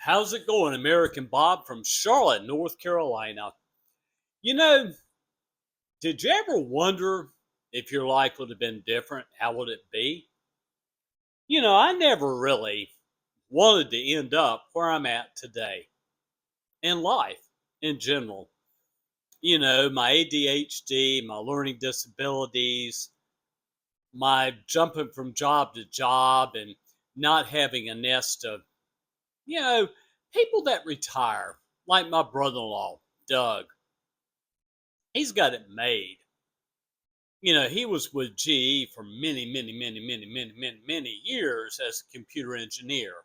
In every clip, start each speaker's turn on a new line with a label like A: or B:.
A: How's it going, American Bob from Charlotte, North Carolina? You know, did you ever wonder if your life would have been different? How would it be? I never really wanted to end up where I'm at today in life in general. My ADHD, my learning disabilities, my jumping from job to job, and not having a nest of, you know, people that retire, like my brother in law, Doug. He's got it made. He was with GE for many, many, many, many, many, many, many years as a computer engineer.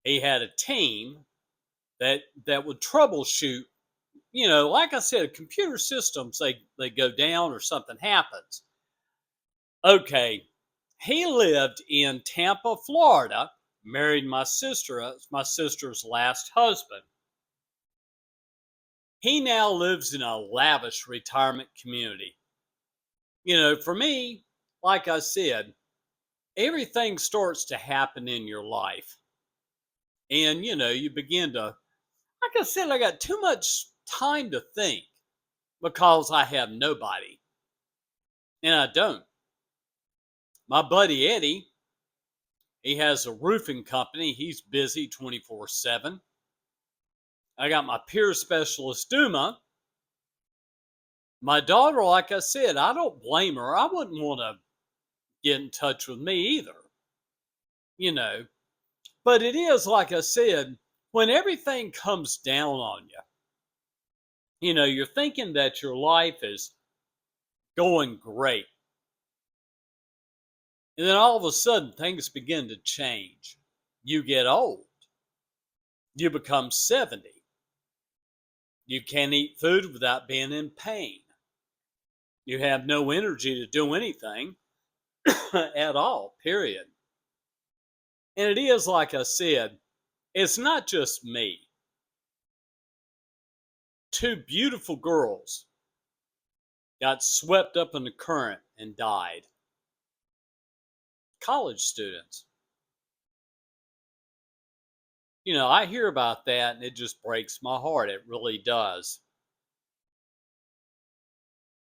A: He had a team that would troubleshoot. Like I said, computer systems they go down or something happens. Okay, he lived in Tampa, Florida. Married my sister, my sister's last husband. He now lives in a lavish retirement community. For me, like I said, everything starts to happen in your life. And, you begin to, like I said, I got too much time to think because I have nobody. And I don't. My buddy Eddie, he has a roofing company. He's busy 24/7. I got my peer specialist, Duma. My daughter, like I said, I don't blame her. I wouldn't want to get in touch with me either. You know, But it is, like I said, when everything comes down on you, you're thinking that your life is going great. And then all of a sudden, things begin to change. You get old. You become 70. You can't eat food without being in pain. You have no energy to do anything at all, period. And it is, like I said, it's not just me. Two beautiful girls got swept up in the current and died. College students. I hear about that and it just breaks my heart. It really does.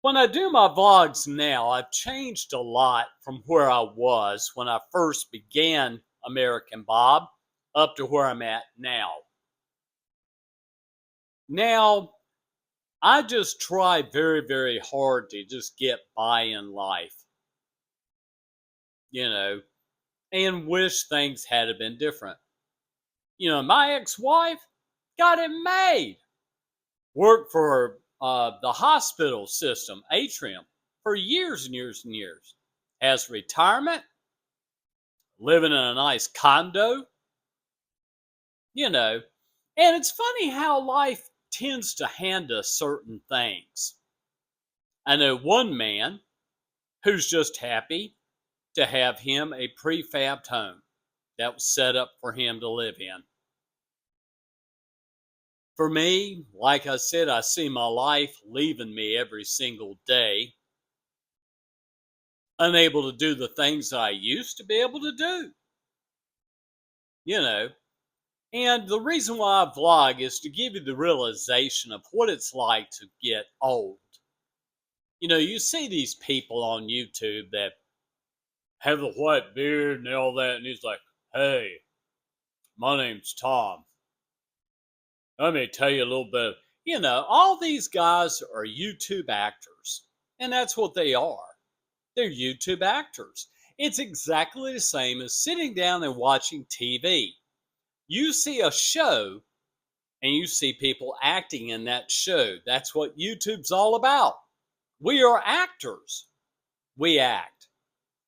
A: When I do my vlogs now, I've changed a lot from where I was when I first began American Bob up to where I'm at now. Now, I just try very, very hard to just get by in life, and wish things had been different. My ex-wife got it made. Worked for the hospital system, Atrium, for years and years and years. Has retirement, living in a nice condo, And it's funny how life tends to hand us certain things. I know one man who's just happy to have him a prefabbed home that was set up for him to live in. For me, like I said, I see my life leaving me every single day, unable to do the things I used to be able to do. And the reason why I vlog is to give you the realization of what it's like to get old. You see these people on YouTube that have the white beard and all that, and he's like, hey, my name's Tom. Let me tell you a little bit. All these guys are YouTube actors, and that's what they are. They're YouTube actors. It's exactly the same as sitting down and watching TV. You see a show and you see people acting in that show. That's what YouTube's all about. We are actors. We act.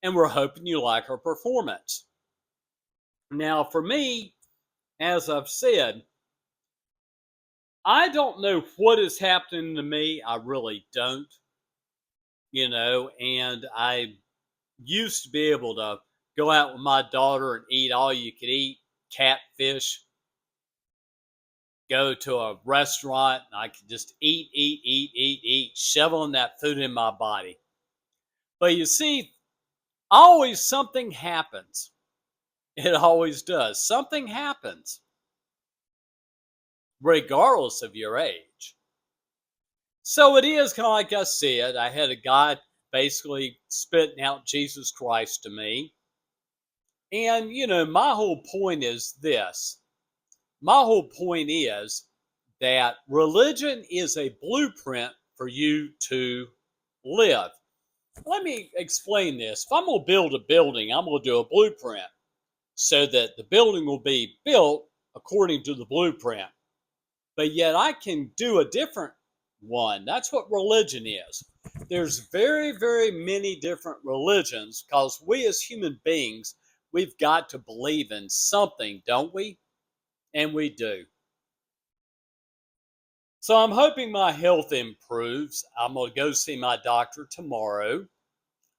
A: And we're hoping you like our performance. Now, for me, as I've said, I don't know what is happening to me. I really don't. And I used to be able to go out with my daughter and eat all you could eat, catfish, go to a restaurant, and I could just eat, shoveling that food in my body. But you see, always something happens. It always does. Something happens. regardless of your age. So it is kind of like I said, I had a guy basically spitting out Jesus Christ to me. And, my whole point is this. My whole point is that religion is a blueprint for you to live. Let me explain this. If I'm going to build a building, I'm going to do a blueprint so that the building will be built according to the blueprint. But yet I can do a different one. That's what religion is. There's very, very many different religions because we as human beings, we've got to believe in something, don't we? And we do. So I'm hoping my health improves. I'm going to go see my doctor tomorrow.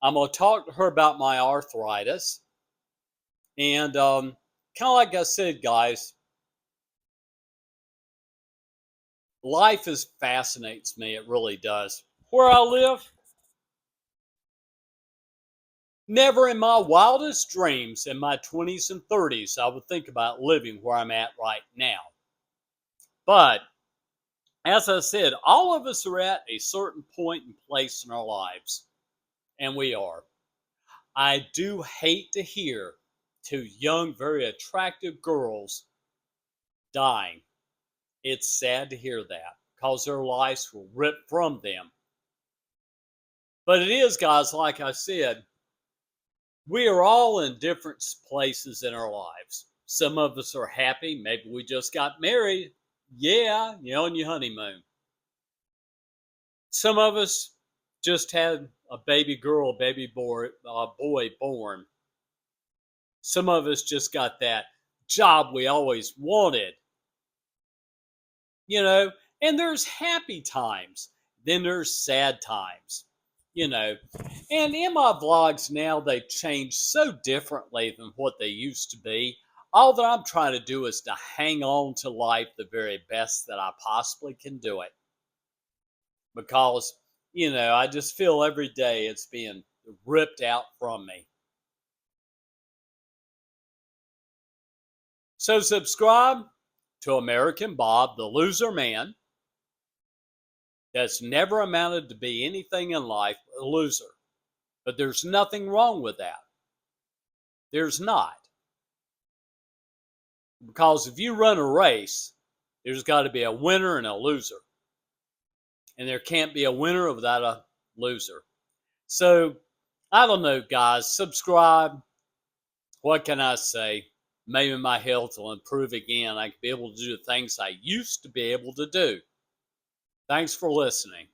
A: I'm going to talk to her about my arthritis. And kind of like I said, guys, life is fascinates me. It really does. Where I live, never in my wildest dreams in my 20s and 30s I would think about living where I'm at right now. But as I said, all of us are at a certain point and place in our lives, and we are. I do hate to hear two young, very attractive girls dying. It's sad to hear that because their lives were ripped from them. But it is, guys, like I said, we are all in different places in our lives. Some of us are happy. Maybe we just got married. Yeah, you're on your honeymoon. Some of us just had a baby girl, baby boy born. Some of us just got that job we always wanted. And there's happy times. Then there's sad times. And in my vlogs now, they've changed so differently than what they used to be. All that I'm trying to do is to hang on to life the very best that I possibly can do it. Because, I just feel every day it's being ripped out from me. So subscribe to American Bob, the loser man that's never amounted to be anything in life, a loser. But there's nothing wrong with that. There's not. Because if you run a race, there's got to be a winner and a loser. And there can't be a winner without a loser. So, I don't know, guys. Subscribe. What can I say? Maybe my health will improve again. I can be able to do the things I used to be able to do. Thanks for listening.